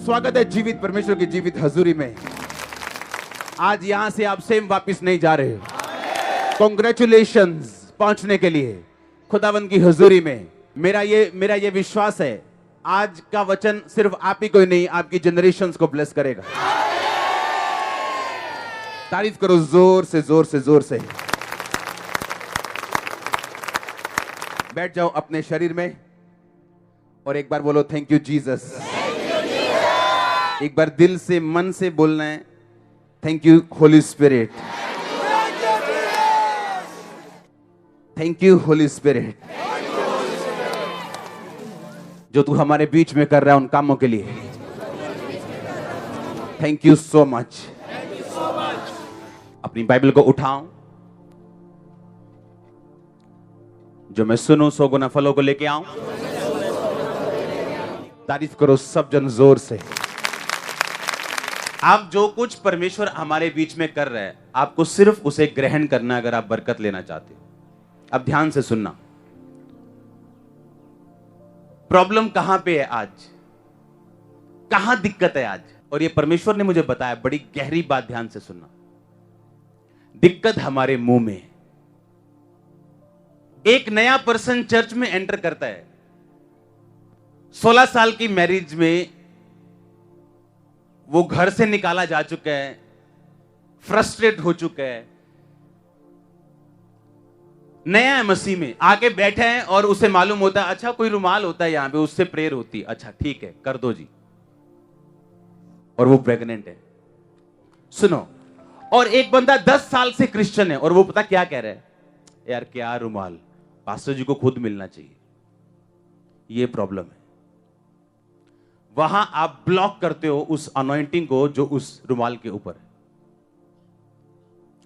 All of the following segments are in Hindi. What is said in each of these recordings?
स्वागत है जीवित परमेश्वर की जीवित हजूरी में। आज यहां से आप सेम वापस नहीं जा रहे हो। कॉन्ग्रेचुलेशंस पहुंचने के लिए खुदावंद की हजूरी में। मेरा ये विश्वास है आज का वचन सिर्फ आप ही को ही नहीं, आपकी जनरेशंस को ब्लेस करेगा। तारीफ करो जोर से जोर से जोर से। बैठ जाओ अपने शरीर में और एक बार बोलो थैंक यू जीसस। एक बार दिल से मन से बोलना है thank you Holi spirit. Thank you Holi spirit, जो तू हमारे बीच में कर रहा है उन कामों के लिए। Thank you so much. अपनी बाइबल को उठाओ, जो मैं सुनूं सो गुना फलों को लेके आऊं। तारीफ करो सब जन जोर से। आप जो कुछ परमेश्वर हमारे बीच में कर रहे हैं, आपको सिर्फ उसे ग्रहण करना अगर आप बरकत लेना चाहते हो। अब ध्यान से सुनना। प्रॉब्लम कहां पे है आज, कहां दिक्कत है आज, और ये परमेश्वर ने मुझे बताया। बड़ी गहरी बात, ध्यान से सुनना। दिक्कत हमारे मुंह में। एक नया पर्सन चर्च में एंटर करता है, 16 साल की मैरिज में वो घर से निकाला जा चुका है, फ्रस्ट्रेट हो चुका है, नया है मसीह में, आके बैठे हैं और उसे मालूम होता है अच्छा कोई रुमाल होता है यहां पे, उससे प्रेयर होती है, अच्छा ठीक है कर दो जी। और वो प्रेग्नेंट है। सुनो, और एक बंदा 10 साल से क्रिश्चियन है और वो पता क्या कह रहा है, यार क्या रुमाल, पास्टर जी को खुद मिलना चाहिए। ये प्रॉब्लम है। वहां आप ब्लॉक करते हो उस अनॉइंटिंग को जो उस रुमाल के ऊपर है,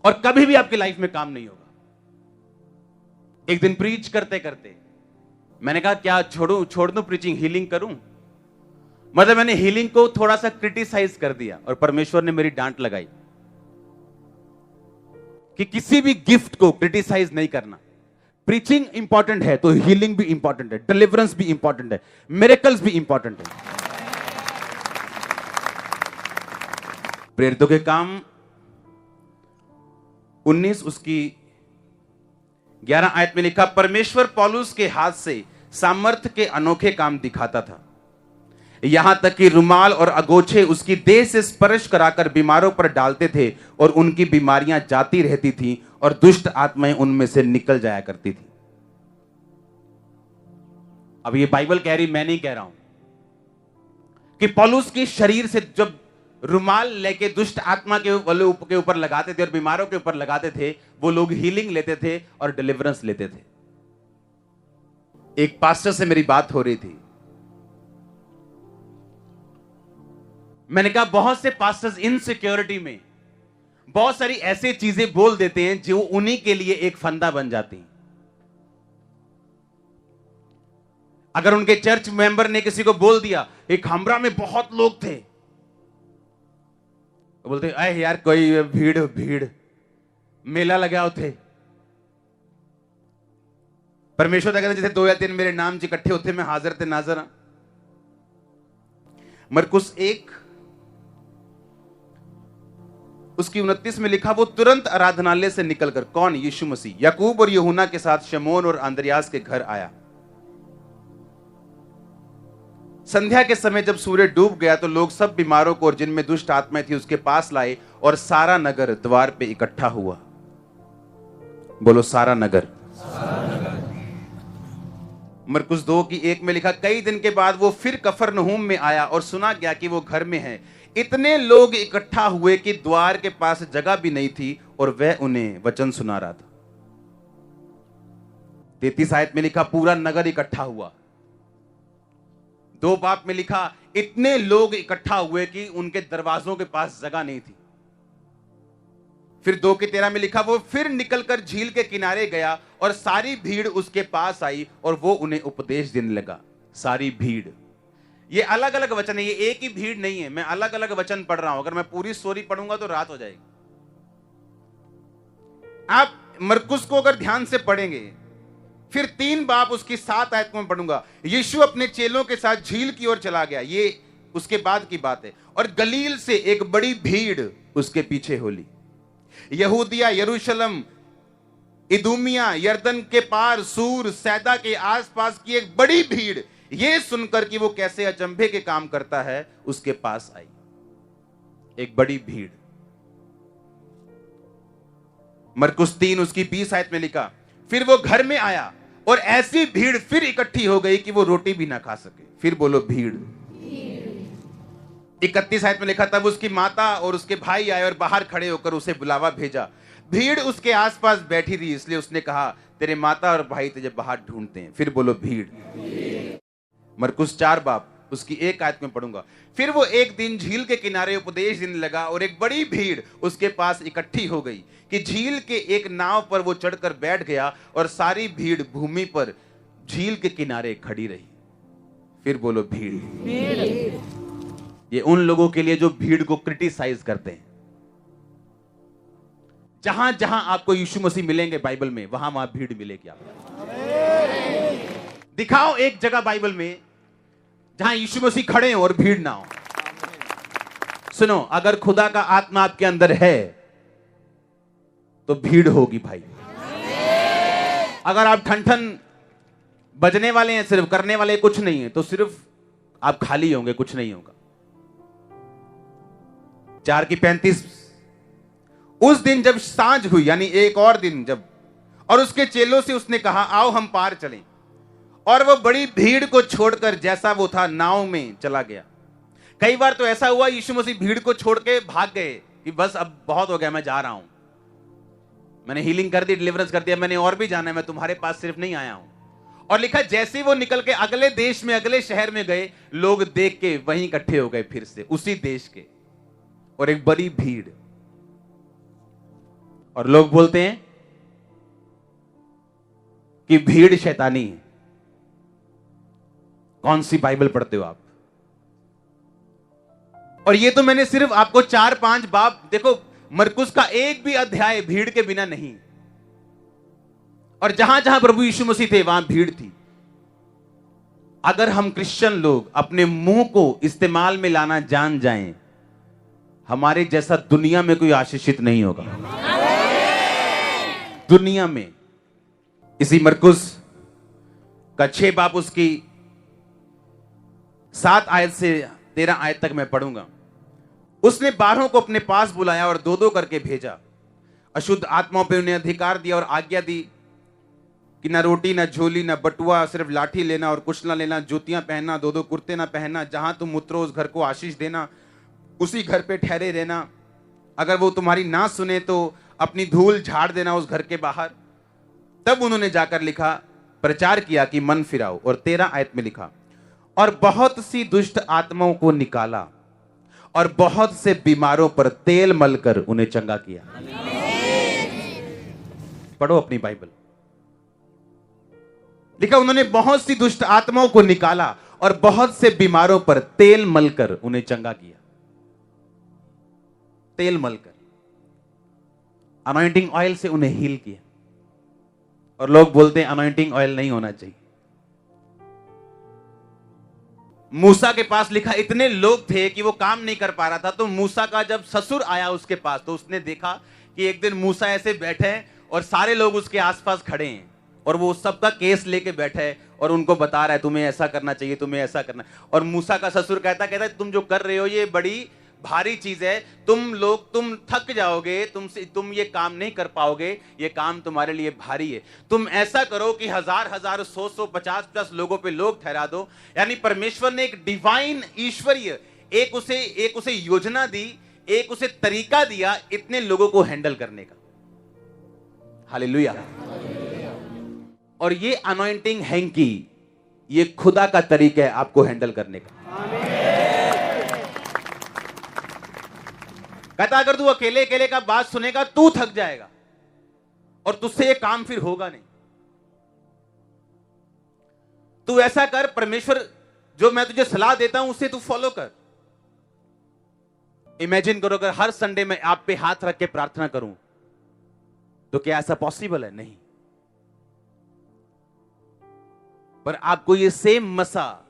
और कभी भी आपकी लाइफ में काम नहीं होगा। एक दिन प्रीच करते करते मैंने कहा क्या छोड़ दूं प्रीचिंग, हीलिंग करूं। मतलब मैंने हीलिंग को थोड़ा सा क्रिटिसाइज कर दिया और परमेश्वर ने मेरी डांट लगाई कि किसी भी गिफ्ट को क्रिटिसाइज नहीं करना। प्रीचिंग इंपॉर्टेंट है तो हीलिंग भी इंपॉर्टेंट है, डिलीवरेंस भी इंपॉर्टेंट है, मिरेकल्स भी इंपॉर्टेंट है। प्रेरितों के काम 19 उसकी 11 आयत में लिखा, परमेश्वर पौलुस के हाथ से सामर्थ्य के अनोखे काम दिखाता था, यहां तक कि रुमाल और अगोछे उसकी देह से स्पर्श कराकर बीमारों पर डालते थे और उनकी बीमारियां जाती रहती थी और दुष्ट आत्माएं उनमें से निकल जाया करती थी। अब ये बाइबल कह रही, मैं नहीं कह रहा हूं, कि पौलुस के शरीर से जब रुमाल लेके दुष्ट आत्मा के ऊपर लगाते थे और बीमारों के ऊपर लगाते थे, वो लोग हीलिंग लेते थे और डिलीवरेंस लेते थे। एक पास्टर से मेरी बात हो रही थी, मैंने कहा बहुत से पास्टर्स इनसिक्योरिटी में बहुत सारी ऐसी चीजें बोल देते हैं जो उन्हीं के लिए एक फंदा बन जाती हैं। अगर उनके चर्च मेंबर ने किसी को बोल दिया, एक हमरा में बहुत लोग थे, तो बोलते अरे यार कोई भीड़ मेला लगा थे, परमेश्वर कहते जैसे 2 या 3 मेरे नाम जी इकट्ठे होते मैं हाजिर थे नाजर। मरकुस 1 उसकी 29 में लिखा, वो तुरंत आराधनालय से निकलकर, कौन, यीशु मसीह, याकूब और यूहन्ना के साथ शमौन और अंद्रयास के घर आया। संध्या के समय जब सूर्य डूब गया तो लोग सब बीमारों को और जिनमें दुष्ट आत्माएं थी उसके पास लाए और सारा नगर द्वार पे इकट्ठा हुआ। बोलो सारा नगर। मरकुस 2 की 1 में लिखा, कई दिन के बाद वो फिर कफरनहूम में आया और सुना गया कि वो घर में है। इतने लोग इकट्ठा हुए कि द्वार के पास जगह भी नहीं थी और वह उन्हें वचन सुना रहा था। 33 आयत में लिखा, पूरा नगर इकट्ठा हुआ। 2 बाप में लिखा, इतने लोग इकट्ठा हुए कि उनके दरवाजों के पास जगह नहीं थी। फिर 2 के 13 में लिखा, वो फिर निकलकर झील के किनारे गया और सारी भीड़ उसके पास आई और वो उन्हें उपदेश देने लगा। सारी भीड़, ये अलग अलग वचन है, ये एक ही भीड़ नहीं है, मैं अलग अलग वचन पढ़ रहा हूं। अगर मैं पूरी स्टोरी पढ़ूंगा तो रात हो जाएगी। आप मरकुस को अगर ध्यान से पढ़ेंगे, फिर 3 बाप उसकी 7 आयत में पढ़ूंगा, यीशु अपने चेलों के साथ झील की ओर चला गया। ये उसके बाद की बात है, और गलील से एक बड़ी भीड़ उसके पीछे हो ली। यहूदिया, यरूशलेम, इदुमिया, यरदन के पार, सूर, सैदा के आसपास की एक बड़ी भीड़ यह सुनकर कि वो कैसे अचंभे के काम करता है, उसके पास आई। एक बड़ी भीड़। मरकुस 3 उसकी 20 आयत में लिखा, फिर वो घर में आया और ऐसी भीड़ फिर इकट्ठी हो गई कि वो रोटी भी ना खा सके। फिर बोलो भीड़। 31 आयत में लिखा, तब उसकी माता और उसके भाई आए और बाहर खड़े होकर उसे बुलावा भेजा। भीड़ उसके आसपास बैठी थी, इसलिए उसने कहा, तेरे माता और भाई तुझे बाहर ढूंढते हैं। फिर बोलो भीड़। मरकुस 4 बाब उसकी 1 आयत में पढ़ूंगा, फिर वो एक दिन झील के किनारे उपदेश देने लगा और एक बड़ी भीड़ उसके पास इकट्ठी हो गई कि झील के एक नाव पर वो चढ़कर बैठ गया और सारी भीड़ भूमि पर झील के किनारे खड़ी रही। फिर बोलो भीड़। ये उन लोगों के लिए जो भीड़ को क्रिटिसाइज करते हैं। जहां जहां आपको यीशु मसीह मिलेंगे बाइबल में, वहां वहां भीड़ मिलेगी आपको। दिखाओ एक जगह बाइबल में जहां यीशु मसीह खड़े हो और भीड़ ना हो। सुनो, अगर खुदा का आत्मा आपके अंदर है तो भीड़ होगी भाई। अगर आप ठन ठन बजने वाले हैं, सिर्फ करने वाले कुछ नहीं है, तो सिर्फ आप खाली होंगे, कुछ नहीं होगा। 4:35, उस दिन जब सांझ हुई, यानी एक और दिन जब, और उसके चेलों से उसने कहा, आओ हम पार चलें। और वो बड़ी भीड़ को छोड़कर जैसा वो था नाव में चला गया। कई बार तो ऐसा हुआ यीशु मसीह भीड़ को छोड़ के भाग गए कि बस अब बहुत हो गया, मैं जा रहा हूं, मैंने हीलिंग कर दी, डिलीवरेंस कर दिया, मैंने और भी जाना है, मैं तुम्हारे पास सिर्फ नहीं आया हूं। और लिखा, जैसे ही वो निकल के अगले देश में, अगले शहर में गए, लोग देख के वहीं इकट्ठे हो गए फिर से, उसी देश के, और एक बड़ी भीड़। और लोग बोलते हैं कि भीड़ शैतानी है। कौन सी बाइबल पढ़ते हो आप? और ये तो मैंने सिर्फ आपको 4-5 बाब, देखो मरकुस का एक भी अध्याय भीड़ के बिना नहीं। और जहां जहां प्रभु यीशु मसीह थे वहां भीड़ थी। अगर हम क्रिश्चियन लोग अपने मुंह को इस्तेमाल में लाना जान जाएं, हमारे जैसा दुनिया में कोई आशीषित नहीं होगा। दुनिया में। इसी मरकुस का 6 बाब उसकी 7 आयत से 13 आयत तक मैं पढ़ूंगा। उसने 12 को अपने पास बुलाया और 2-2 करके भेजा। अशुद्ध आत्माओं पे उन्हें अधिकार दिया और आज्ञा दी कि ना रोटी, ना झोली, ना बटुआ, सिर्फ लाठी लेना और कुछ ना लेना, जूतियां पहनना, 2-2 कुर्ते ना पहनना, जहां तुम उतरो उस घर को आशीष देना, उसी घर पे ठहरे रहना। अगर वो तुम्हारी ना सुने तो अपनी धूल झाड़ देना उस घर के बाहर। तब उन्होंने जाकर लिखा, प्रचार किया कि मन फिराओ। और 13 आयत में लिखा, और बहुत सी दुष्ट आत्माओं को निकाला और बहुत से बीमारों पर तेल मलकर उन्हें चंगा किया। पढ़ो अपनी बाइबल। लिखा, उन्होंने बहुत सी दुष्ट आत्माओं को निकाला और बहुत से बीमारों पर तेल मलकर उन्हें चंगा किया। तेल मलकर, अनॉइंटिंग ऑयल से उन्हें हील किया। और लोग बोलते हैं अनॉइंटिंग ऑयल नहीं होना चाहिए। मूसा के पास लिखा, इतने लोग थे कि वो काम नहीं कर पा रहा था, तो मूसा का जब ससुर आया उसके पास, तो उसने देखा कि एक दिन मूसा ऐसे बैठे हैं और सारे लोग उसके आसपास खड़े हैं और वो सबका केस लेके बैठा है और उनको बता रहा है, तुम्हें ऐसा करना चाहिए, तुम्हें ऐसा करना। और मूसा का ससुर कहता है तुम जो कर रहे हो ये बड़ी भारी चीज है, तुम थक जाओगे, तुम ये काम नहीं कर पाओगे, ये काम तुम्हारे लिए भारी है। तुम ऐसा करो कि 1000, 100, 50 लोगों पे लोग ठहरा दो। यानी परमेश्वर ने एक डिवाइन, ईश्वरीय एक उसे योजना दी, एक उसे तरीका दिया इतने लोगों को हैंडल करने का। हालेलुया। और ये अनॉइंटिंग हैंकी, ये खुदा का तरीका है आपको हैंडल करने का। कहता अगर तू अकेले अकेले का बात सुनेगा तू थक जाएगा और तुझसे ये काम फिर होगा नहीं। तू ऐसा कर, परमेश्वर जो मैं तुझे सलाह देता हूं उसे तू फॉलो कर। इमेजिन करो अगर हर संडे में आप पे हाथ रख के प्रार्थना करूं, तो क्या ऐसा पॉसिबल है? नहीं। पर आपको ये सेम मसा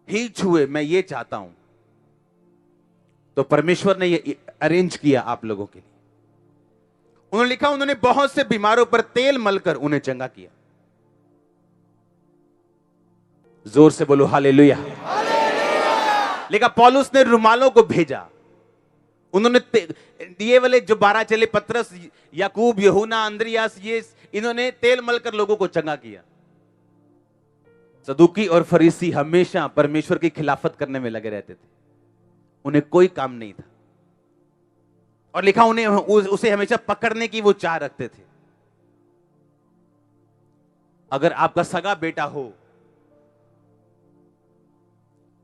ही छुए, मैं ये चाहता हूं। तो परमेश्वर ने ये अरेंज किया आप लोगों के लिए। उन्होंने लिखा, उन्होंने बहुत से बीमारों पर तेल मलकर उन्हें चंगा किया। जोर से बोलो हालेलुया। लिखा, पौलुस ने रुमालों को भेजा। उन्होंने ये वाले जो 12 चेले, पतरस, याकूब, यूहन्ना, अंद्रियास, ये इन्होंने तेल मलकर लोगों को चंगा किया। सदूकी और फरीसी हमेशा परमेश्वर की खिलाफत करने में लगे रहते थे, उन्हें कोई काम नहीं था। और लिखा, उन्हें उसे हमेशा पकड़ने की वो चाह रखते थे। अगर आपका सगा बेटा हो,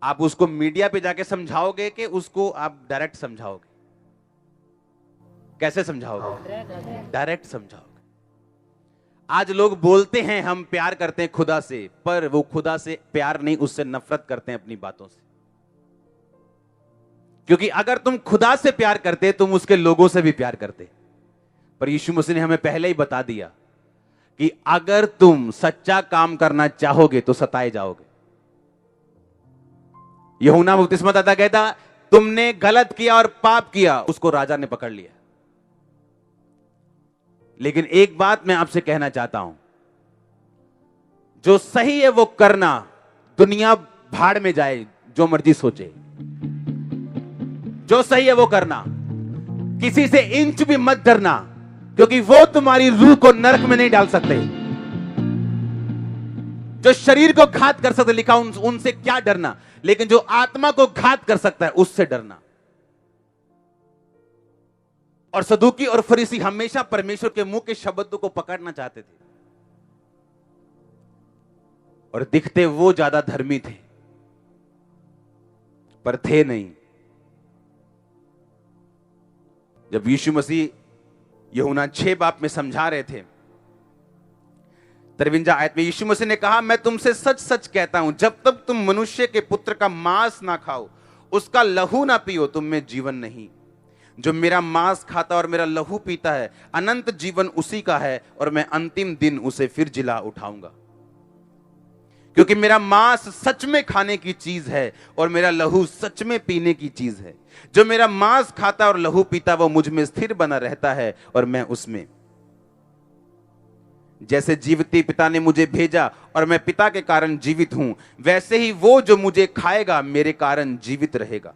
आप उसको मीडिया पे जाके समझाओगे कि उसको आप डायरेक्ट समझाओगे? कैसे समझाओगे? डायरेक्ट समझाओगे। आज लोग बोलते हैं हम प्यार करते हैं खुदा से, पर वो खुदा से प्यार नहीं, उससे नफरत करते हैं अपनी बातों से। क्योंकि अगर तुम खुदा से प्यार करते, तुम उसके लोगों से भी प्यार करते। पर यीशु मसीह ने हमें पहले ही बता दिया कि अगर तुम सच्चा काम करना चाहोगे तो सताए जाओगे। यूहन्ना बपतिस्मादाता कहता, तुमने गलत किया और पाप किया, उसको राजा ने पकड़ लिया। लेकिन एक बात मैं आपसे कहना चाहता हूं, जो सही है वो करना। दुनिया भाड़ में जाए, जो मर्जी सोचे, जो सही है वो करना। किसी से इंच भी मत डरना, क्योंकि वो तुम्हारी रूह को नरक में नहीं डाल सकते। जो शरीर को घात कर सकते, लिखा उनसे क्या डरना, लेकिन जो आत्मा को घात कर सकता है उससे डरना। और सदूकी और फरीसी हमेशा परमेश्वर के मुंह के शब्दों को पकड़ना चाहते थे, और दिखते वो ज्यादा धर्मी थे, पर थे नहीं। जब यीशु मसीह यूहन्ना 6 बाब में समझा रहे थे, 53 आयत में यीशु मसीह ने कहा, मैं तुमसे सच सच कहता हूं, जब तक तुम मनुष्य के पुत्र का मांस ना खाओ, उसका लहू ना पियो, तुम में जीवन नहीं। जो मेरा मांस खाता और मेरा लहू पीता है, अनंत जीवन उसी का है, और मैं अंतिम दिन उसे फिर जिला उठाऊंगा। क्योंकि मेरा मांस सच में खाने की चीज है और मेरा लहू सच में पीने की चीज है। जो मेरा मांस खाता और लहू पीता, वो मुझ में स्थिर बना रहता है और मैं उसमें। जैसे जीवित पिता ने मुझे भेजा और मैं पिता के कारण जीवित हूं, वैसे ही वो जो मुझे खाएगा मेरे कारण जीवित रहेगा।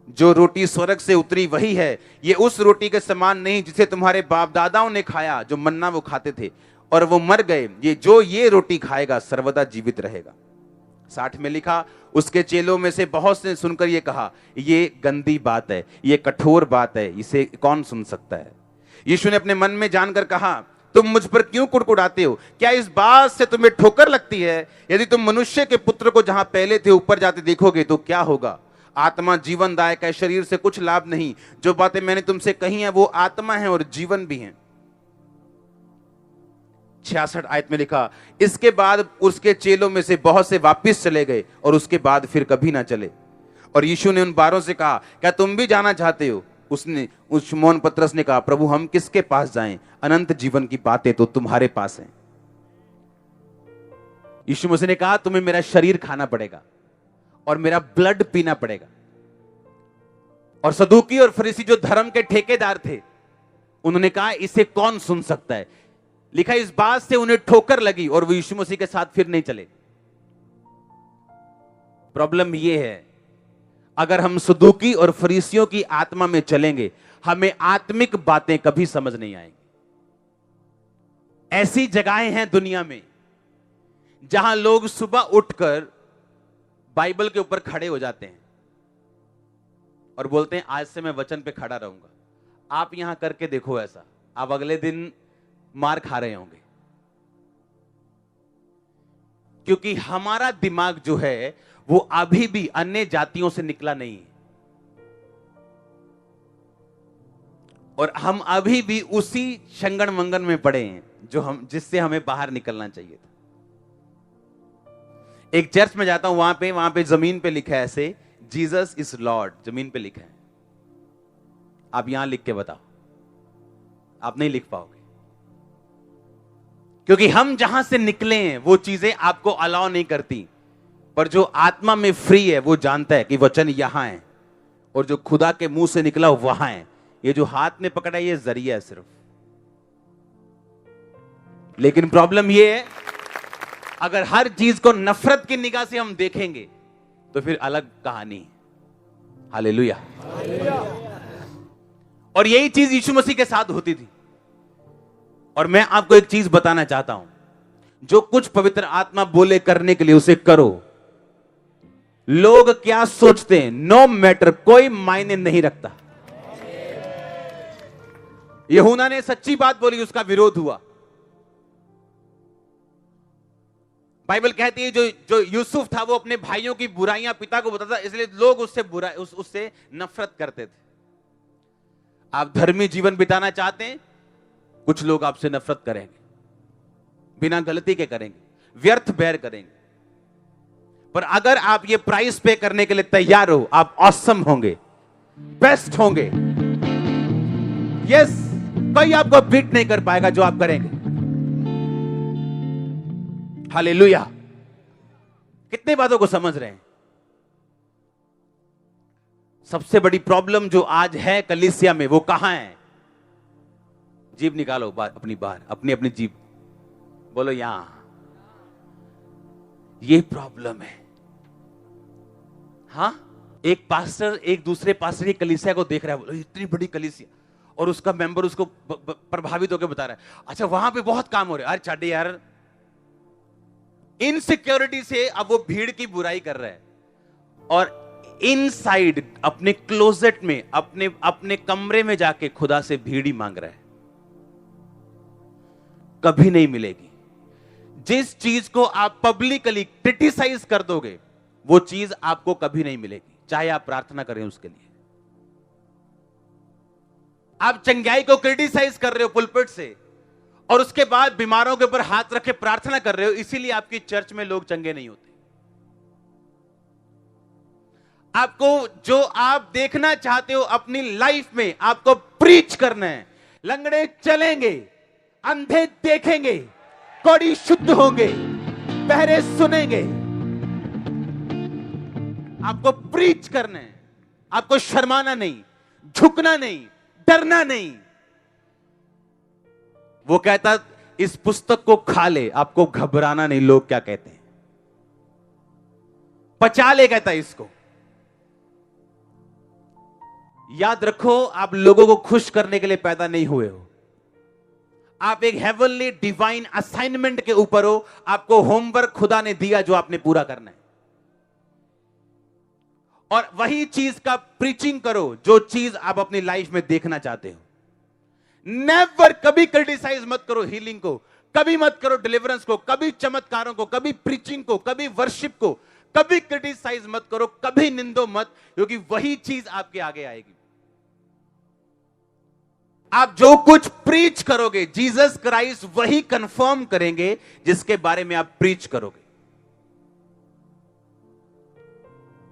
जो रोटी स्वर्ग से उतरी वही है, ये उस रोटी के समान नहीं जिसे तुम्हारे बाप दादाओं ने खाया, जो मन्ना वो खाते थे और वो मर गए। ये रोटी खाएगा सर्वदा जीवित रहेगा। 60 में लिखा, उसके चेलों में से बहुत से सुनकर ये कहा, ये गंदी बात है, ये कठोर बात है, इसे कौन सुन सकता है। यीशु ने अपने मन में जानकर कहा, तुम मुझ पर क्यों कुड़कुड़ाते हो? क्या इस बात से तुम्हें ठोकर लगती है? यदि तुम मनुष्य के पुत्र को जहां पहले थे ऊपर जाते देखोगे तो क्या होगा? आत्मा जीवनदायक है, शरीर से कुछ लाभ नहीं। जो बातें मैंने तुमसे कही हैं वो आत्मा है और जीवन भी है। 66 आयत में लिखा, इसके बाद उसके चेलों में से बहुत से वापस चले गए और उसके बाद फिर कभी ना चले। और यीशु ने उन 12 से कहा, क्या तुम भी जाना चाहते हो? उस शमौन पतरस ने कहा, प्रभु हम किसके पास जाएं? अनंत जीवन की बातें तो तुम्हारे पास हैं। यीशु मसीह ने कहा, तुम्हें मेरा शरीर खाना पड़ेगा और मेरा ब्लड पीना पड़ेगा। और सदूकी और फरीसी जो धर्म के ठेकेदार थे, उन्होंने कहा इसे कौन सुन सकता है। लिखा, इस बात से उन्हें ठोकर लगी और वो यीशु मसीह के साथ फिर नहीं चले। प्रॉब्लम यह है, अगर हम सदूकी और फरीसियों की आत्मा में चलेंगे, हमें आत्मिक बातें कभी समझ नहीं आएंगी। ऐसी जगहें हैं दुनिया में जहां लोग सुबह उठकर बाइबल के ऊपर खड़े हो जाते हैं और बोलते हैं आज से मैं वचन पे खड़ा रहूंगा। आप यहां करके देखो ऐसा, आप अगले दिन मार खा रहे होंगे। क्योंकि हमारा दिमाग जो है वो अभी भी अन्य जातियों से निकला नहीं है, और हम अभी भी उसी शंगन मंगन में पड़े हैं जिससे हमें बाहर निकलना चाहिए था। एक चर्च में जाता हूं, वहां पे जमीन पे लिखा है ऐसे, जीसस इज लॉर्ड, जमीन पे लिखा है। आप यहां लिख के बताओ, आप नहीं लिख पाओगे, क्योंकि हम जहां से निकले हैं वो चीजें आपको अलाउ नहीं करती। पर जो आत्मा में फ्री है वो जानता है कि वचन यहां है और जो खुदा के मुंह से निकला वहां है। ये जो हाथ में पकड़ा है ये जरिया है सिर्फ। लेकिन प्रॉब्लम ये है, अगर हर चीज को नफरत की निगाह से हम देखेंगे तो फिर अलग कहानी है। हालेलुया। और यही चीज यीशु मसीह के साथ होती थी। और मैं आपको एक चीज बताना चाहता हूं, जो कुछ पवित्र आत्मा बोले करने के लिए उसे करो। लोग क्या सोचते हैं नो मैटर, कोई मायने नहीं रखता। यूहन्ना ने सच्ची बात बोली, उसका विरोध हुआ। बाइबल कहती है जो यूसुफ था वो अपने भाइयों की बुराइयां पिता को बताता, इसलिए लोग उससे नफरत करते थे। आप धर्मी जीवन बिताना चाहते हैं, कुछ लोग आपसे नफरत करेंगे, बिना गलती के करेंगे, व्यर्थ बैर करेंगे। पर अगर आप ये प्राइस पे करने के लिए तैयार हो, आप ऑसम होंगे, बेस्ट होंगे। यस, कोई आपको बीट नहीं कर पाएगा जो आप करेंगे। हालेलुया। कितने बातों को समझ रहे हैं? सबसे बड़ी प्रॉब्लम जो आज है कलीसिया में वो कहां है? जीभ निकालो अपनी बाहर, अपनी अपनी जीभ बोलो यहां। ये प्रॉब्लम है। हाँ, एक पास्टर एक दूसरे पास्टर की कलीसिया को देख रहा है, बोलो इतनी बड़ी कलीसिया, और उसका मेंबर उसको प्रभावित होकर बता रहा है, अच्छा वहां पे बहुत काम हो रहा है। अरे छाड़े यार, इनसिक्योरिटी से अब वो भीड़ की बुराई कर रहा है और इनसाइड अपने क्लोजेट में अपने कमरे में जाके खुदा से भीड़ ही मांग रहा है। कभी नहीं मिलेगी। जिस चीज को आप पब्लिकली क्रिटिसाइज कर दोगे वो चीज आपको कभी नहीं मिलेगी, चाहे आप प्रार्थना करें उसके लिए। आप चंगाई को क्रिटिसाइज कर रहे हो पुलपिट से और उसके बाद बीमारों के ऊपर हाथ रखे प्रार्थना कर रहे हो, इसीलिए आपकी चर्च में लोग चंगे नहीं होते। आपको जो आप देखना चाहते हो अपनी लाइफ में, आपको प्रीच करना है। लंगड़े चलेंगे, अंधे देखेंगे, कोढ़ी शुद्ध होंगे, बहरे सुनेंगे। आपको प्रीच करना है, आपको शर्माना नहीं, झुकना नहीं, डरना नहीं। वो कहता इस पुस्तक को खा ले, आपको घबराना नहीं लोग क्या कहते हैं, पचा ले, कहता इसको। याद रखो, आप लोगों को खुश करने के लिए पैदा नहीं हुए हो। आप एक हेवनली डिवाइन असाइनमेंट के ऊपर हो। आपको होमवर्क खुदा ने दिया जो आपने पूरा करना है, और वही चीज का प्रीचिंग करो जो चीज आप अपनी लाइफ में देखना चाहते हो। नेवर, कभी क्रिटिसाइज मत करो हीलिंग को, कभी मत करो डिलीवरेंस को, कभी चमत्कारों को, कभी प्रीचिंग को, कभी वर्शिप को, कभी क्रिटिसाइज मत करो, कभी निंदो मत, क्योंकि वही चीज आपके आगे आएगी। आप जो कुछ प्रीच करोगे जीसस क्राइस्ट वही कंफर्म करेंगे जिसके बारे में आप प्रीच करोगे।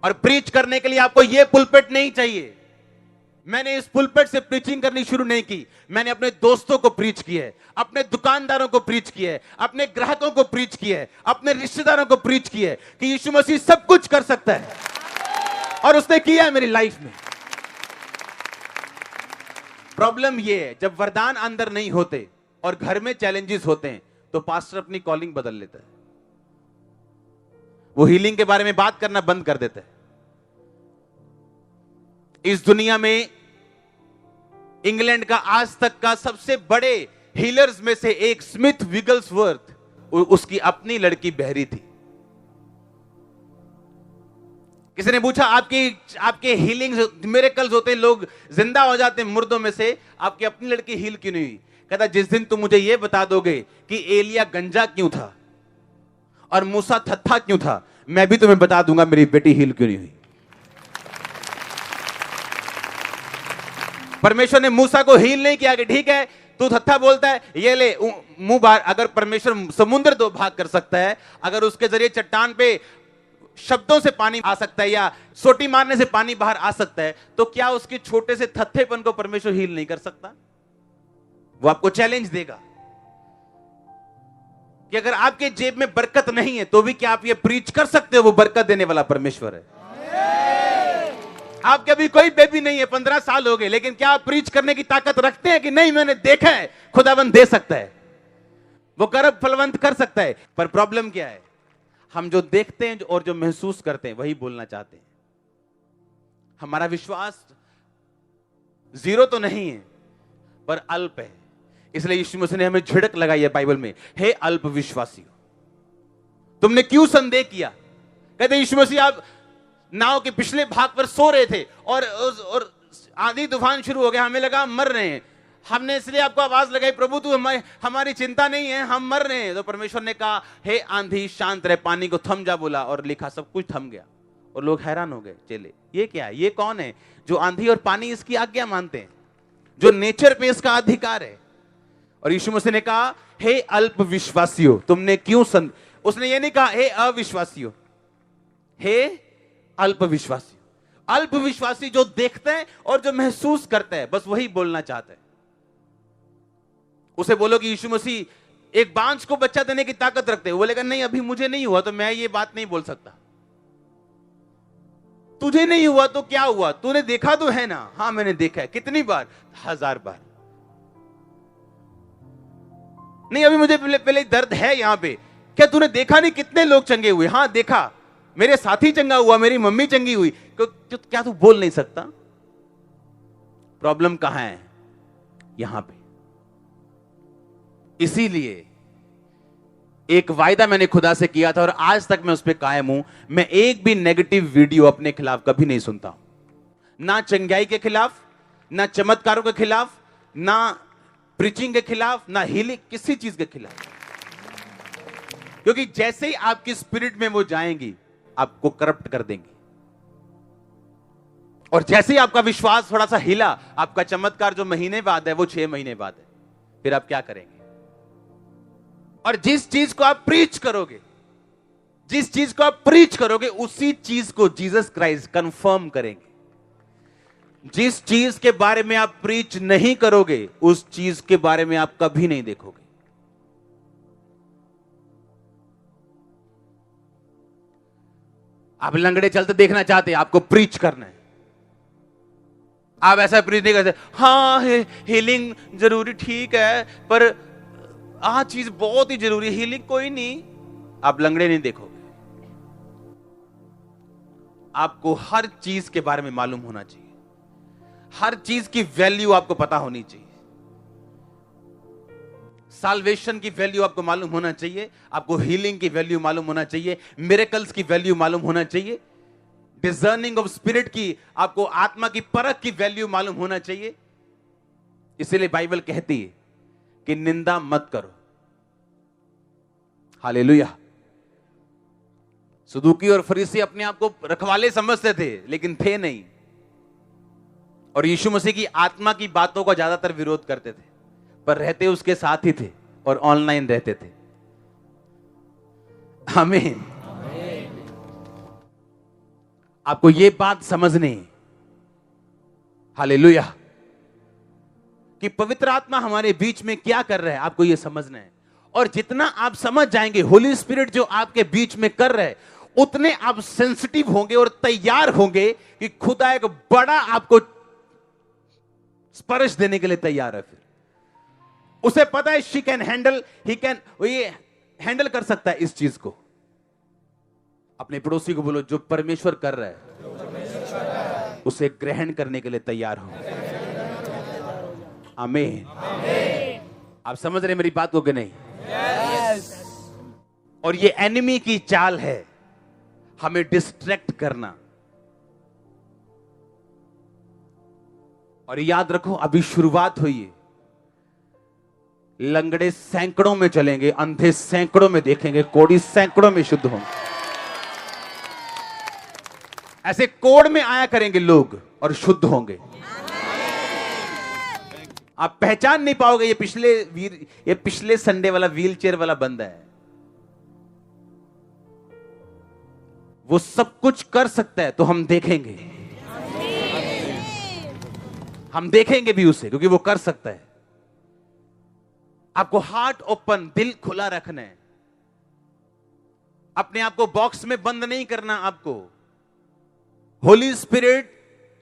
और प्रीच करने के लिए आपको यह पुलपिट नहीं चाहिए। मैंने इस पुलपिट से प्रीचिंग करनी शुरू नहीं की, मैंने अपने दोस्तों को प्रीच किया है, अपने दुकानदारों को प्रीच किया है, अपने ग्राहकों को प्रीच किया है, अपने रिश्तेदारों को प्रीच किया है कि यीशु मसीह सब कुछ कर सकता है, और उसने किया है मेरी लाइफ में। प्रॉब्लम यह है, जब वरदान अंदर नहीं होते और घर में चैलेंजेस होते हैं तो पास्टर अपनी कॉलिंग बदल लेता है। वो हीलिंग के बारे में बात करना बंद कर देता है। इस दुनिया में इंग्लैंड का आज तक का सबसे बड़े हीलर्स में से एक स्मिथ विगल्सवर्थ, उसकी अपनी लड़की बहरी थी। किसी ने पूछा आपके हीलिंग मिरेकल्स होते हैं, लोग जिंदा हो जाते हैं मुर्दों में से, आपकी अपनी लड़की हील क्यों नहीं हुई? कहता जिस दिन तुम मुझे यह बता दोगे कि एलिया गंजा क्यों था और मूसा थत्था क्यों था, मैं भी तुम्हें बता दूंगा मेरी बेटी हील क्यों नहीं हुई। परमेश्वर ने मूसा को हील नहीं किया कि ठीक है तू थत्था बोलता है, ये ले मुंह बाहर। अगर परमेश्वर समुद्र दो भाग कर सकता है, अगर उसके जरिए चट्टान पे शब्दों से पानी आ सकता है या सोटी मारने से पानी बाहर आ सकता है, तो क्या उसके छोटे से थत्थेपन को परमेश्वर हील नहीं कर सकता? वो आपको चैलेंज देगा। कि अगर आपके जेब में बरकत नहीं है तो भी क्या आप ये प्रीच कर सकते हो वो बरकत देने वाला परमेश्वर है? आपके अभी कोई बेबी नहीं है, 15 साल हो गए, लेकिन क्या आप प्रीच करने की ताकत रखते हैं कि नहीं मैंने देखा है खुदाबंद दे सकता है, वो गर्भ फलवंत कर सकता है? पर प्रॉब्लम क्या है, हम जो देखते हैं और जो महसूस करते हैं वही बोलना चाहते हैं। हमारा विश्वास जीरो तो नहीं है पर अल्प है। इसलिए यीशु मसीह ने हमें झिड़क लगाई है बाइबल में, हे अल्प विश्वासियों तुमने क्यों संदेह किया। कहते यीशु मसीह आप नाव के पिछले भाग पर सो रहे थे और आंधी तूफान शुरू हो गया, हमें लगा हम मर रहे हैं, हमने इसलिए आपको आवाज लगाई प्रभु तू हमारी चिंता नहीं है, हम मर रहे हैं। तो परमेश्वर ने कहा हे आंधी शांत रहे, पानी को थम जा बोला और लिखा सब कुछ थम गया। और लोग हैरान हो गए, चले ये क्या है, ये कौन है जो आंधी और पानी इसकी आज्ञा मानते हैं, जो नेचर पे इसका अधिकार है। और यीशु मसीह ने कहा हे अल्प विश्वासियों तुमने क्यों उसने ये नहीं कहा हे अविश्वासियों, हे अल्प विश्वासी। अल्प विश्वासी जो देखते हैं और जो महसूस करते हैं बस वही बोलना चाहते हैं। उसे बोलो कि यीशु मसीह एक बांझ को बच्चा देने की ताकत रखते हैं, वो बोलेगा नहीं अभी मुझे नहीं हुआ तो मैं ये बात नहीं बोल सकता। तुझे नहीं हुआ तो क्या हुआ, तूने देखा तो है ना। हाँ मैंने देखा है, कितनी बार, 1000 बार। नहीं अभी मुझे पहले दर्द है यहां पे, क्या तूने देखा नहीं कितने लोग चंगे हुए। हाँ देखा, मेरे साथी चंगा हुआ, मेरी मम्मी चंगी हुई, क्या तू बोल नहीं सकता। प्रॉब्लम कहां है, यहां पे। इसीलिए एक वायदा मैंने खुदा से किया था और आज तक मैं उस पर कायम हूं, मैं एक भी नेगेटिव वीडियो अपने खिलाफ कभी नहीं सुनता हूं। ना चंगाई के खिलाफ, ना चमत्कारों के खिलाफ, ना प्रीचिंग के खिलाफ, ना हीलिंग, किसी चीज के खिलाफ। क्योंकि जैसे ही आपकी स्पिरिट में वो जाएंगी आपको करप्ट कर देंगी। और जैसे ही आपका विश्वास थोड़ा सा हिला, आपका चमत्कार जो महीने बाद है वो 6 महीने बाद है, फिर आप क्या करेंगे। और जिस चीज को आप प्रीच करोगे, जिस चीज को आप प्रीच करोगे उसी चीज को जीसस क्राइस्ट कंफर्म करेंगे। जिस चीज के बारे में आप प्रीच नहीं करोगे उस चीज के बारे में आप कभी नहीं देखोगे। आप लंगड़े चलते देखना चाहते हैं, आपको प्रीच करना है। आप ऐसा प्रीच नहीं करते, हाँ हीलिंग जरूरी ठीक है पर आ चीज बहुत ही जरूरी है, हीलिंग कोई नहीं। आप लंगड़े नहीं देखोगे। आपको हर चीज के बारे में मालूम होना चाहिए, हर चीज की वैल्यू आपको पता होनी चाहिए। साल्वेशन की वैल्यू आपको मालूम होना चाहिए, आपको हीलिंग की वैल्यू मालूम होना चाहिए, मिरेकल्स की वैल्यू मालूम होना चाहिए, डिजर्निंग ऑफ स्पिरिट की, आपको आत्मा की परख की वैल्यू मालूम होना चाहिए। इसलिए बाइबल कहती है कि निंदा मत करो। हालेलुया। सदूकी और फरीसी अपने आप को रखवाले समझते थे लेकिन थे नहीं, और यीशु मसीह की आत्मा की बातों का ज्यादातर विरोध करते थे, पर रहते उसके साथ ही थे और ऑनलाइन रहते थे। आमीन। आपको यह बात समझनी है, हालेलुया, कि पवित्र आत्मा हमारे बीच में क्या कर रहा है, आपको यह समझना है। और जितना आप समझ जाएंगे होली स्पिरिट जो आपके बीच में कर रहा है, उतने आप सेंसिटिव होंगे और तैयार होंगे कि खुदा एक बड़ा आपको स्पर्श देने के लिए तैयार है। फिर उसे पता है she can handle, he can, ये हैंडल कर सकता है इस चीज को। अपने पड़ोसी को बोलो जो परमेश्वर कर रहा है उसे ग्रहण करने के लिए तैयार हो। आमीन। आप समझ रहे मेरी बात को कि नहीं? और ये एनिमी की चाल है, हमें डिस्ट्रैक्ट करना। और याद रखो अभी शुरुआत हुई है। लंगड़े सैकड़ों में चलेंगे, अंधे सैकड़ों में देखेंगे, कोढ़ी सैकड़ों में शुद्ध होंगे। ऐसे कोड़ में आया करेंगे लोग और शुद्ध होंगे। आप पहचान नहीं पाओगे ये पिछले संडे वाला व्हील चेयर वाला बंदा है। वो सब कुछ कर सकता है तो हम देखेंगे, हम देखेंगे भी उसे, क्योंकि वो कर सकता है। आपको हार्ट ओपन, दिल खुला रखना है। अपने आप को बॉक्स में बंद नहीं करना आपको। होली स्पिरिट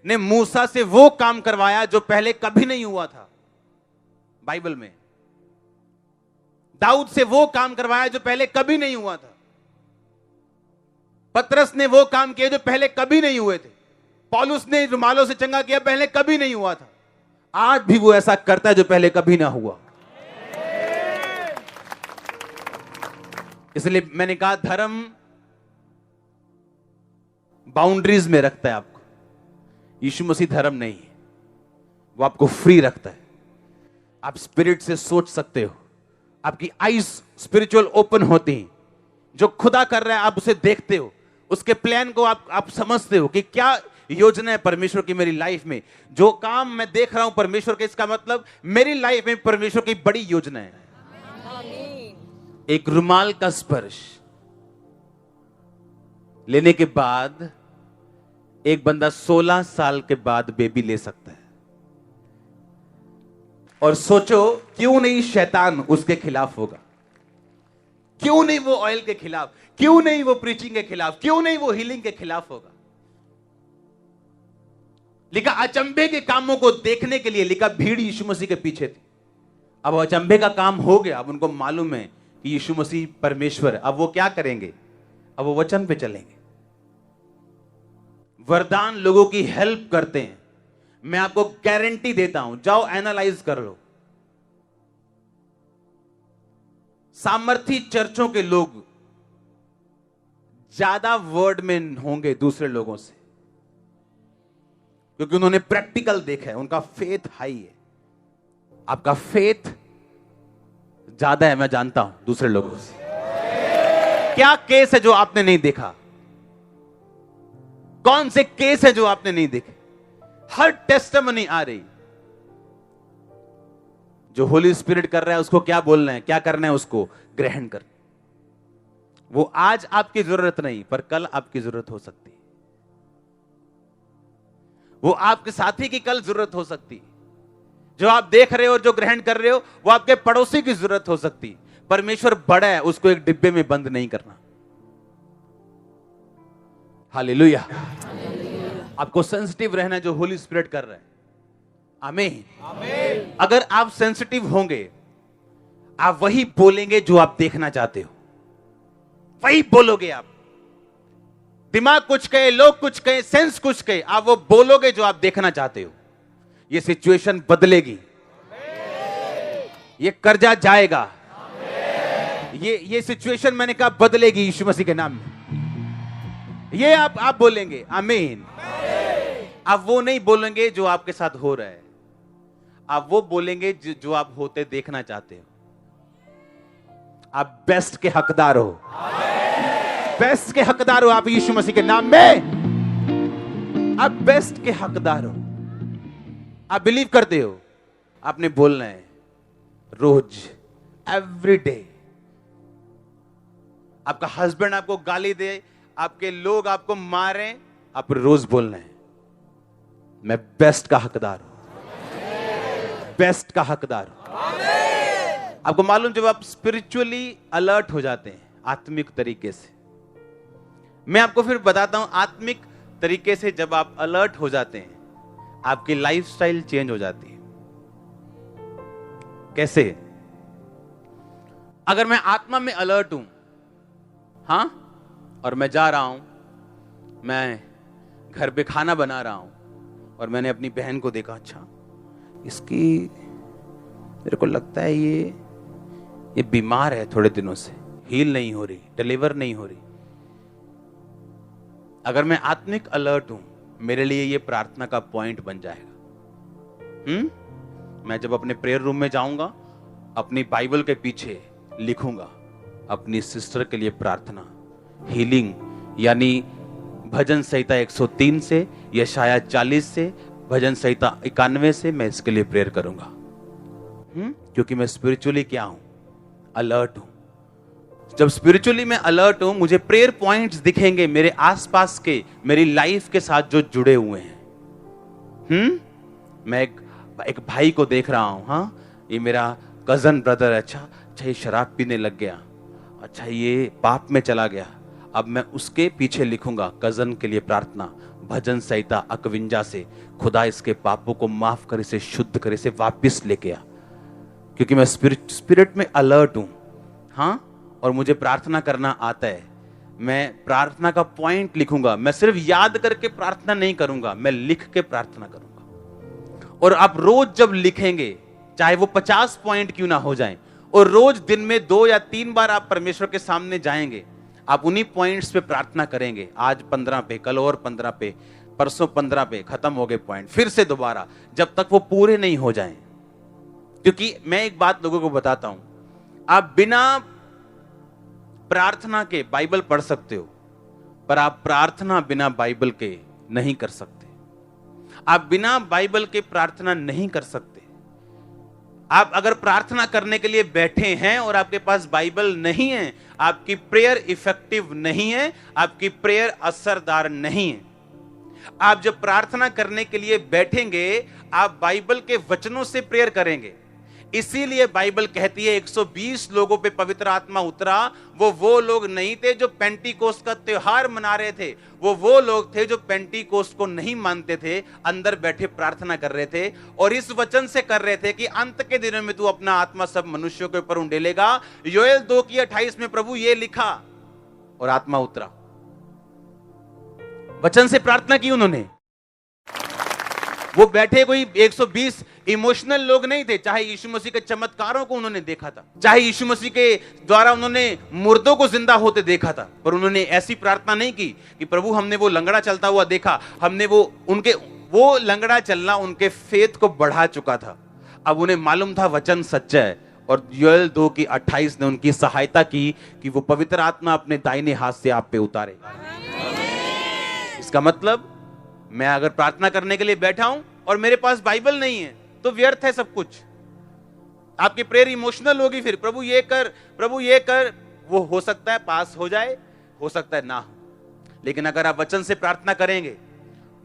ने मूसा से वो काम करवाया जो पहले कभी नहीं हुआ था बाइबल में। दाऊद से वो काम करवाया जो पहले कभी नहीं हुआ था। पतरस ने वो काम किए जो पहले कभी नहीं हुए थे। पौलुस ने रुमालों से चंगा किया, पहले कभी नहीं हुआ था। आज भी वो ऐसा करता है जो पहले कभी ना हुआ। इसलिए मैंने कहा धर्म बाउंड्रीज में रखता है आपको। यीशु मसीह धर्म नहीं है, वो आपको फ्री रखता है। आप स्पिरिट से सोच सकते हो, आपकी आईज स्पिरिचुअल ओपन होती हैं। जो खुदा कर रहा है आप उसे देखते हो, उसके प्लान को आप समझते हो कि क्या योजना है परमेश्वर की मेरी लाइफ में। जो काम मैं देख रहा हूं परमेश्वर के, इसका मतलब मेरी लाइफ में परमेश्वर की बड़ी योजना है। एक रुमाल का स्पर्श लेने के बाद एक बंदा 16 साल के बाद बेबी ले सकता है। और सोचो क्यों नहीं शैतान उसके खिलाफ होगा, क्यों नहीं वो ऑयल के खिलाफ, क्यों नहीं वो प्रीचिंग के खिलाफ, क्यों नहीं वो हीलिंग के खिलाफ होगा। लिखा अचंभे के कामों को देखने के लिए, लिखा भीड़ यीशु मसीह के पीछे थी। अब अचंभे का काम हो गया, अब उनको मालूम है कि यीशु मसीह परमेश्वर है। अब वो क्या करेंगे, अब वो वचन पे चलेंगे। वरदान लोगों की हेल्प करते हैं। मैं आपको गारंटी देता हूं, जाओ एनालाइज कर लो। सामर्थी चर्चों के लोग ज्यादा वर्ड में होंगे दूसरे लोगों से, क्योंकि उन्होंने प्रैक्टिकल देखा है, उनका फेथ हाई है। आपका फेथ ज्यादा है, मैं जानता हूं दूसरे लोगों से। क्या केस है जो आपने नहीं देखा? कौन से केस है जो आपने नहीं देखे? हर टेस्टिमनी आ रही। जो होली स्पिरिट कर रहा है उसको क्या बोलना है, क्या करना है, उसको ग्रहण कर। वो आज आपकी जरूरत नहीं, पर कल आपकी जरूरत हो सकती है। वो आपके साथी की कल जरूरत हो सकती है। जो आप देख रहे हो और जो ग्रहण कर रहे हो, वो आपके पड़ोसी की जरूरत हो सकती है। परमेश्वर बड़ा है, उसको एक डिब्बे में बंद नहीं करना। हालेलुया। आपको सेंसिटिव रहना है जो होली स्पिरिट कर रहा है। आमीन। अगर आप सेंसिटिव होंगे, आप वही बोलेंगे जो आप देखना चाहते हो, वही बोलोगे आप। दिमाग कुछ कहे, लोग कुछ कहे, सेंस कुछ कहे, आप वो बोलोगे जो आप देखना चाहते हो। ये सिचुएशन बदलेगी, ये कर्जा जाएगा, ये सिचुएशन मैंने कहा बदलेगी यीशु मसीह के नाम में। ये आप बोलेंगे। आमीन। आप वो नहीं बोलेंगे जो आपके साथ हो रहा है, आप वो बोलेंगे जो आप होते देखना चाहते हो। आप बेस्ट के हकदार हो, बेस्ट के हकदार हो आप यीशु मसीह के नाम में। आप बेस्ट के हकदार हो। आप बिलीव करते हो, आपने बोलना है रोज, एवरी डे। आपका हस्बैंड आपको गाली दे, आपके लोग आपको मारें, आप रोज बोलना है मैं बेस्ट का हकदार हूं, बेस्ट का हकदार हूं। आपको मालूम, जब आप स्पिरिचुअली अलर्ट हो जाते हैं आत्मिक तरीके से, मैं आपको फिर बताता हूं, आत्मिक तरीके से जब आप अलर्ट हो जाते हैं, आपकी लाइफस्टाइल चेंज हो जाती है। कैसे? अगर मैं आत्मा में अलर्ट हूं, हां, और मैं जा रहा हूं, मैं घर पे खाना बना रहा हूं, और मैंने अपनी बहन को देखा, अच्छा इसकी, मेरे को लगता है ये बीमार है थोड़े दिनों से, हील नहीं हो रही, डिलीवर नहीं हो रही। अगर मैं आत्मिक अलर्ट हूं, मेरे लिए ये प्रार्थना का पॉइंट बन जाएगा। मैं जब अपने प्रेयर रूम में जाऊंगा, अपनी बाइबल के पीछे लिखूंगा अपनी सिस्टर के लिए प्रार्थना, हीलिंग, यानी भजन संहिता 103 से, यशाया 40 से, भजन संहिता 91 से मैं इसके लिए प्रेयर करूंगा। क्योंकि मैं स्पिरिचुअली क्या हूं? अलर्ट हूं। जब स्पिरिचुअली मैं अलर्ट हूं, मुझे प्रेयर पॉइंट्स दिखेंगे मेरे आसपास के, मेरी लाइफ के साथ जो जुड़े हुए हैं। मैं एक भाई को देख रहा हूं, हाँ ये मेरा कजन ब्रदर है, अच्छा ये शराब पीने लग गया, अच्छा ये पाप में चला गया, अब मैं उसके पीछे लिखूंगा कजन के लिए प्रार्थना, भजन संहिता 51 से, खुदा इसके पापों को माफ कर, इसे शुद्ध कर, इसे वापस लेके आ, क्योंकि मैं स्पिरिट में अलर्ट हूं। हाँ, और मुझे प्रार्थना करना आता है। मैं प्रार्थना का पॉइंट लिखूंगा। मैं सिर्फ याद करके प्रार्थना नहीं करूंगा, मैं लिख के प्रार्थना करूंगा। और आप रोज जब लिखेंगे, चाहे वो 50 पॉइंट क्यों ना हो जाएं, और रोज दिन में 2 या 3 बार आप परमेश्वर के सामने जाएंगे, आप उन्हीं पॉइंट्स पे प्रार्थना करेंगे। आज 15 पे, कल और 15 पे, परसों 15 पे, खत्म हो गए पॉइंट, फिर से दोबारा, जब तक वो पूरे नहीं हो जाएं। क्योंकि मैं एक बात लोगों को बताता हूं, आप बिना प्रार्थना के बाइबल पढ़ सकते हो, पर आप प्रार्थना बिना बाइबल के नहीं कर सकते। आप बिना बाइबल के प्रार्थना नहीं कर सकते। आप अगर प्रार्थना करने के लिए बैठे हैं और आपके पास बाइबल नहीं है, आपकी प्रेयर इफेक्टिव नहीं है, आपकी प्रेयर असरदार नहीं है। आप जब प्रार्थना करने के लिए बैठेंगे, आप बाइबल के वचनों से प्रेयर करेंगे। इसीलिए बाइबल कहती है 120 लोगों पे पवित्र आत्मा उतरा। वो लोग नहीं थे जो पेंटिकोस्ट का त्योहार मना रहे थे, वो लोग थे जो पेंटिकोस्ट को नहीं मानते थे, अंदर बैठे प्रार्थना कर रहे थे और इस वचन से कर रहे थे कि अंत के दिनों में तू अपना आत्मा सब मनुष्यों के ऊपर उंडेलेगा। योएल 2:28 में प्रभु ये लिखा और आत्मा उतरा। वचन से प्रार्थना की उन्होंने। वो बैठे कोई 120 इमोशनल लोग नहीं थे। चाहे यीशु मसीह के चमत्कारों को उन्होंने देखा था, चाहे यीशु मसीह के द्वारा उन्होंने मुर्दों को जिंदा होते देखा था, पर उन्होंने ऐसी प्रार्थना नहीं की कि प्रभु हमने वो लंगड़ा चलता हुआ देखा, हमने वो लंगड़ा चलना उनके फेथ को बढ़ा चुका था। अब उन्हें मालूम था वचन सच्चा है और योएल 2:28 ने उनकी सहायता की कि वो पवित्र आत्मा अपने दाहिने हाथ से आप पे उतारे। इसका मतलब मैं अगर प्रार्थना करने के लिए बैठा हूं और मेरे पास बाइबल नहीं है तो व्यर्थ है सब कुछ। आपकी प्रेयर इमोशनल होगी, फिर प्रभु ये कर, प्रभु ये कर। वो हो सकता है पास हो जाए, हो सकता है ना हो, लेकिन अगर आप वचन से प्रार्थना करेंगे,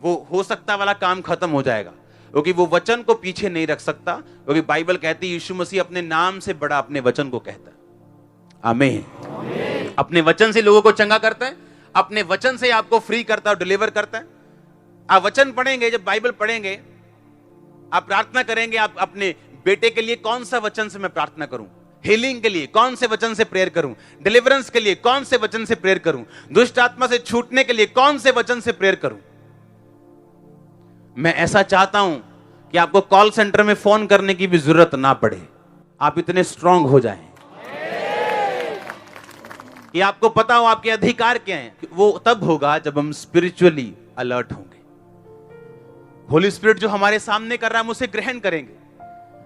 वो हो सकता वाला काम खत्म हो जाएगा, क्योंकि वो वचन को पीछे नहीं रख सकता। क्योंकि बाइबल कहती है यीशु मसीह अपने नाम से बड़ा अपने वचन को कहता है। आमीन। अपने वचन से लोगों को चंगा करता है, अपने वचन से आपको फ्री करता है और डिलीवर करता है। आप वचन पढ़ेंगे, जब बाइबल पढ़ेंगे, आप प्रार्थना करेंगे, आप अपने बेटे के लिए कौन सा वचन से मैं प्रार्थना करूं, हीलिंग के लिए कौन से वचन से प्रेयर करूं, डिलीवरेंस के लिए कौन से वचन से प्रेयर करूं, दुष्ट आत्मा से छूटने के लिए कौन से वचन से प्रेयर करूं। मैं ऐसा चाहता हूं कि आपको कॉल सेंटर में फोन करने की भी जरूरत ना पड़े। आप इतने स्ट्रांग हो जाएं कि आपको पता हो आपके अधिकार क्या हैं। वो तब होगा जब हम स्पिरिचुअली अलर्ट होंगे। होली स्पिरिट जो हमारे सामने कर रहा है, हम उसे ग्रहण करेंगे।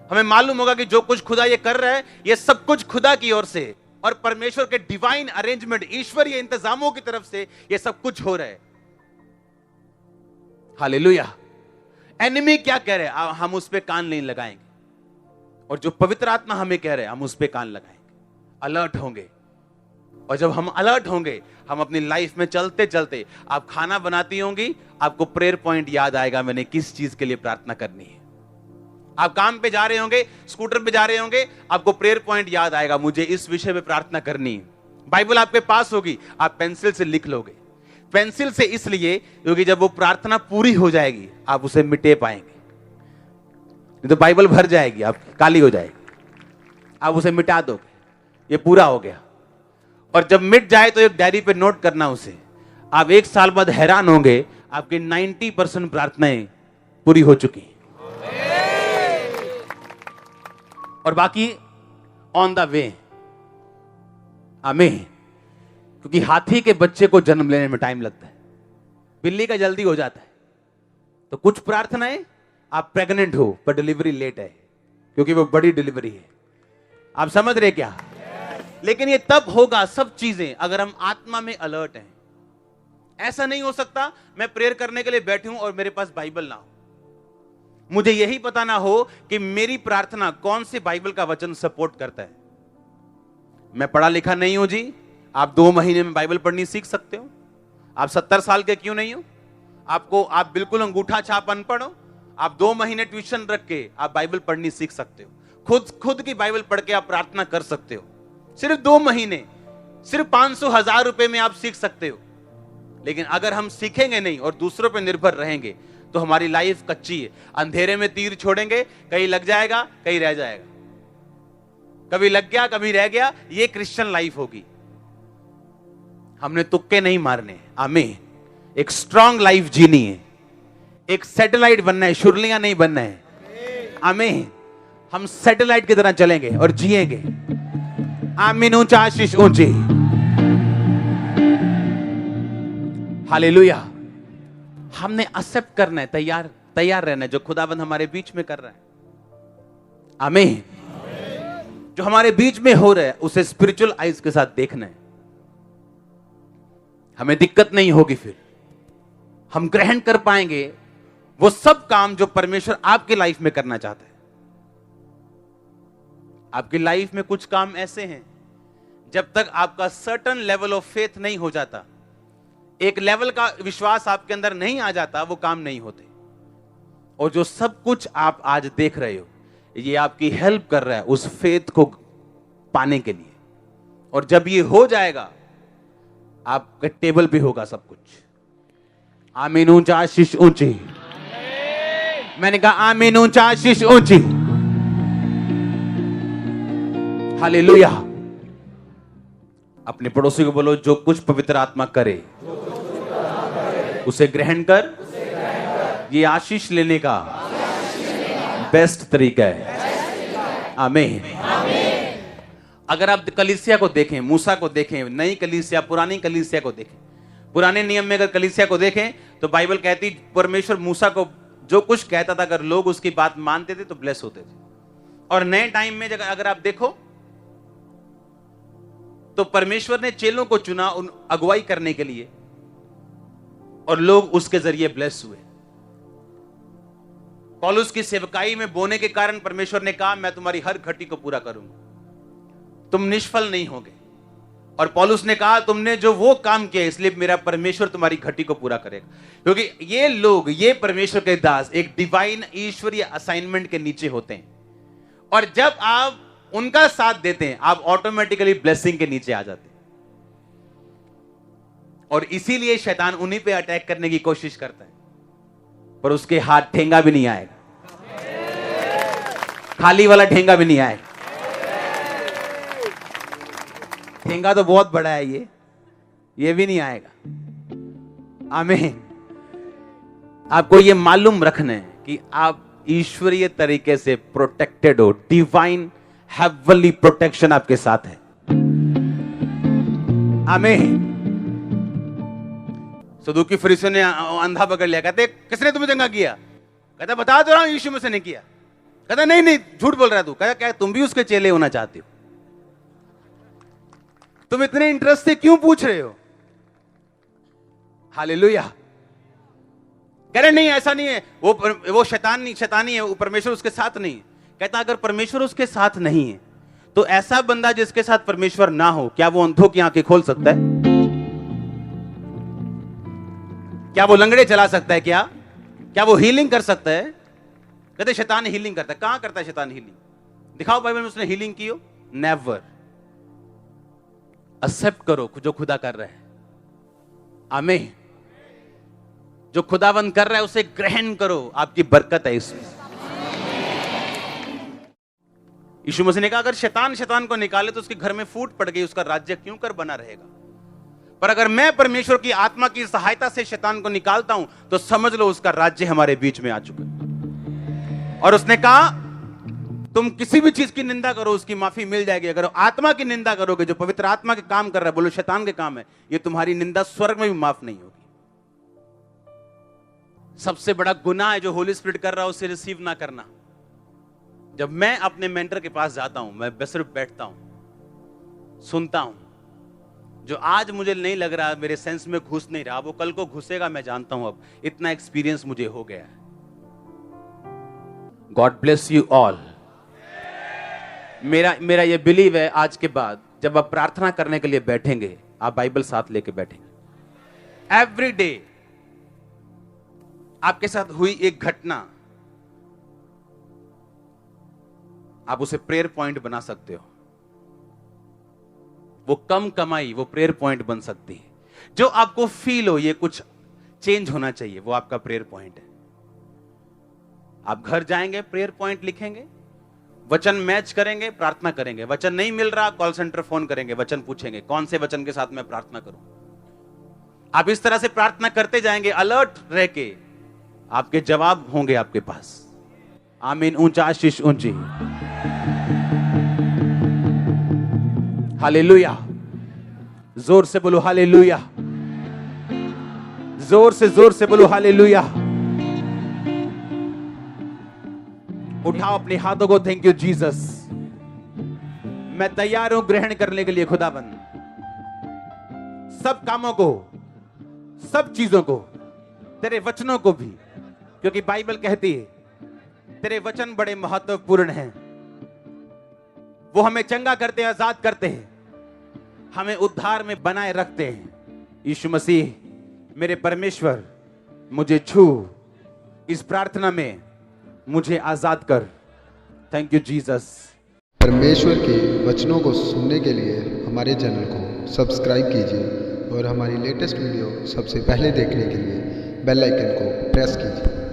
हमें मालूम होगा कि जो कुछ खुदा ये कर रहा है, ये सब कुछ खुदा की ओर से और परमेश्वर के डिवाइन अरेंजमेंट, ईश्वरीय इंतजामों की तरफ से ये सब कुछ हो रहा है। हालेलुया। एनिमी क्या कह रहे हैं, हम उस पे कान नहीं लगाएंगे, और जो पवित्र आत्मा हमें कह रहे हैं, हम उस पे कान लगाएंगे, अलर्ट होंगे। और जब हम अलर्ट होंगे, हम अपनी लाइफ में चलते चलते, आप खाना बनाती होंगी, आपको प्रेयर पॉइंट याद आएगा, मैंने किस चीज के लिए प्रार्थना करनी है। आप काम पे जा रहे होंगे, स्कूटर पे जा रहे होंगे, आपको प्रेयर पॉइंट याद आएगा, मुझे इस विषय पे प्रार्थना करनी है। बाइबल आपके पास होगी, आप पेंसिल से लिख लोगे। पेंसिल से इसलिए क्योंकि जब वो प्रार्थना पूरी हो जाएगी, आप उसे मिटे पाएंगे। नहीं तो बाइबल भर जाएगी, आप काली हो जाएगी। आप उसे मिटा दोगे, ये पूरा हो गया। और जब मिट जाए तो एक डायरी पे नोट करना उसे। आप 1 साल बाद हैरान होंगे, आपकी 90% प्रार्थनाएं पूरी हो चुकी और बाकी ऑन द वे। आमीन। क्योंकि हाथी के बच्चे को जन्म लेने में टाइम लगता है, बिल्ली का जल्दी हो जाता है। तो कुछ प्रार्थनाएं आप प्रेग्नेंट हो पर डिलीवरी लेट है, क्योंकि वो बड़ी डिलीवरी है। आप समझ रहे क्या? लेकिन ये तब होगा सब चीजें अगर हम आत्मा में अलर्ट हैं। ऐसा नहीं हो सकता मैं प्रेयर करने के लिए बैठूं और मेरे पास बाइबल ना हो, मुझे यही पता ना हो कि मेरी प्रार्थना कौन से बाइबल का वचन सपोर्ट करता है। मैं पढ़ा लिखा नहीं हूं जी, आप 2 महीने में बाइबल पढ़नी सीख सकते हो। आप 70 साल के क्यों नहीं हो, आप बिल्कुल अंगूठा छाप अनपढ़ हो, आप 2 महीने ट्यूशन रख के आप बाइबल पढ़नी सीख सकते हो। खुद की बाइबल पढ़ के आप प्रार्थना कर सकते हो, सिर्फ 2 महीने। सिर्फ 500,000 रुपए में आप सीख सकते हो, लेकिन अगर हम सीखेंगे नहीं और दूसरों पर निर्भर रहेंगे तो हमारी लाइफ कच्ची है। अंधेरे में तीर छोड़ेंगे, कहीं लग जाएगा, कहीं रह जाएगा, कभी लग गया, कभी रह गया। ये क्रिश्चियन लाइफ होगी। हमने तुक्के नहीं मारने, आमीन। एक स्ट्रांग लाइफ जीनी है, एक सैटेलाइट बनना है, शुरलियां नहीं बनना है, आमीन। हम सैटेलाइट की तरह चलेंगे और जिएंगे, आमीन। ऊंचा आशीष ऊंची, हालेलुया। हमने एक्सेप्ट करना है, तैयार रहना है जो खुदाबंद हमारे बीच में कर रहा है, आमीन। जो हमारे बीच में हो रहा है उसे स्पिरिचुअल आइज के साथ देखना है। हमें दिक्कत नहीं होगी, फिर हम ग्रहण कर पाएंगे वो सब काम जो परमेश्वर आपकी लाइफ में करना चाहता है। आपकी लाइफ में कुछ काम ऐसे हैं, जब तक आपका सर्टेन लेवल ऑफ फेथ नहीं हो जाता, एक लेवल का विश्वास आपके अंदर नहीं आ जाता, वो काम नहीं होते। और जो सब कुछ आप आज देख रहे हो, ये आपकी हेल्प कर रहा है उस फेथ को पाने के लिए। और जब ये हो जाएगा, आपके टेबल पे होगा सब कुछ, आमीन। ऊंचा आशीष ऊंची, मैंने कहा आमीन। ऊंचा आशीष ऊंची, हालेलुया। अपने पड़ोसी को बोलो, जो कुछ पवित्र आत्मा करे उसे ग्रहण कर, ये आशीष लेने का बेस्ट तरीका है, आमीन। अगर आप कलीसिया को देखें, मूसा को देखें, नई कलीसिया, पुरानी कलीसिया को देखें, पुराने नियम में अगर कलीसिया को देखें तो बाइबल कहती परमेश्वर मूसा को जो कुछ कहता था, अगर लोग उसकी बात मानते थे तो ब्लेस होते थे। और नए टाइम में अगर आप देखो तो परमेश्वर ने चेलों को चुना उन अगुवाई करने के लिए, और लोग उसके जरिए ब्लेस हुए। पौलुस की सेवकाई में बोने के कारण परमेश्वर ने कहा, मैं तुम्हारी हर घटी को पूरा करूंगा, तुम निष्फल नहीं होगे। और पौलुस ने कहा, तुमने जो वो काम किया इसलिए मेरा परमेश्वर तुम्हारी घटी को पूरा करेगा। क्योंकि ये लोग, ये परमेश्वर के दास एक डिवाइन ईश्वरीय असाइनमेंट के नीचे होते हैं, और जब आप उनका साथ देते हैं आप ऑटोमेटिकली ब्लेसिंग के नीचे आ जाते हैं। और इसीलिए शैतान उन्हीं पे अटैक करने की कोशिश करता है, पर उसके हाथ ठेंगा भी नहीं आएगा, खाली वाला ठेंगा भी नहीं आएगा। ठेंगा तो बहुत बड़ा है, ये भी नहीं आएगा, आमीन। आपको ये मालूम रखना है कि आप ईश्वरीय तरीके से प्रोटेक्टेड हो, डिवाइन हेवनली प्रोटेक्शन आपके साथ है, आमीन। सदूकी फरीसियों ने अंधा पकड़ लिया, कहते किसने तुम्हें चंगा किया? कहता बता तो रहा हूं, यीशु मसीह ने किया। कहता नहीं नहीं झूठ बोल रहा है तू। कहता क्या तुम भी उसके चेले होना चाहते हो? तुम इतने इंटरेस्ट से क्यों पूछ रहे हो? हालेलुया। कह रहे नहीं ऐसा नहीं है, वो शैतानी है, वो परमेश्वर उसके साथ नहीं है। कहता अगर परमेश्वर उसके साथ नहीं है तो ऐसा बंदा जिसके साथ परमेश्वर ना हो, क्या वो अंधों की आंखें खोल सकता है? क्या वो लंगड़े चला सकता है? क्या वो हीलिंग कर सकता है? कहते शैतान हीलिंग करता है। कहां करता है शैतान हीलिंग? दिखाओ बाइबल में उसने हीलिंग की हो। नेवर। एक्सेप्ट करो जो खुदा कर रहा है, आमीन। जो खुदावंद कर रहा है उसे ग्रहण करो, आपकी बरकत है इसमें। यीशु मसीह ने कहा अगर शैतान को निकाले तो उसके घर में फूट पड़ गई, उसका राज्य क्यों कर बना रहेगा? पर अगर मैं परमेश्वर की आत्मा की सहायता से शैतान को निकालता हूं तो समझ लो उसका राज्य हमारे बीच में आ चुका है। और उसने कहा तुम किसी भी चीज की निंदा करो उसकी माफी मिल जाएगी। अगर आत्मा की निंदा करोगे, जो पवित्र आत्मा के काम कर रहा है, बोलो शैतान के काम है, ये तुम्हारी निंदा स्वर्ग में भी माफ नहीं होगी। सबसे बड़ा गुनाह है जो होली स्पिरिट कर रहा है उसे रिसीव ना करना। जब मैं अपने मेंटर के पास जाता हूं, मैं सिर्फ बैठता हूं, सुनता हूं, जो आज मुझे नहीं लग रहा, मेरे सेंस में घुस नहीं रहा, वो कल को घुसेगा, मैं जानता हूं। अब इतना एक्सपीरियंस मुझे हो गया है। God bless you all. मेरा ये बिलीव है आज के बाद जब आप प्रार्थना करने के लिए बैठेंगे, आप बाइबल साथ लेके बैठेंगे। एवरी डे आपके साथ हुई एक घटना आप उसे प्रेयर पॉइंट बना सकते हो। वो कम कमाई, वो प्रेयर पॉइंट बन सकती है। जो आपको फील हो ये कुछ चेंज होना चाहिए, वो आपका प्रेयर पॉइंट है। आप घर जाएंगे, प्रेयर पॉइंट लिखेंगे, वचन मैच करेंगे, प्रार्थना करेंगे। वचन नहीं मिल रहा, कॉल सेंटर फोन करेंगे, वचन पूछेंगे कौन से वचन के साथ मैं प्रार्थना करूं। आप इस तरह से प्रार्थना करते जाएंगे, अलर्ट रह के, आपके जवाब होंगे आपके पास। आमीन। ऊंचा आशीष ऊंची। हालेलुया। जोर से बोलो हालेलुया। जोर से बोलो हालेलुया। उठाओ अपने हाथों को। Thank you Jesus. मैं तैयार हूं ग्रहण करने के लिए खुदाबंद, सब कामों को, सब चीजों को, तेरे वचनों को भी, क्योंकि बाइबल कहती है तेरे वचन बड़े महत्वपूर्ण हैं। वो हमें चंगा करते हैं, आजाद करते हैं, हमें उद्धार में बनाए रखते हैं। यीशु मसीह मेरे परमेश्वर, मुझे छू, इस प्रार्थना में मुझे आजाद कर। Thank you Jesus. परमेश्वर के वचनों को सुनने के लिए हमारे चैनल को सब्सक्राइब कीजिए और हमारी लेटेस्ट वीडियो सबसे पहले देखने के लिए बेल आइकन को प्रेस कीजिए।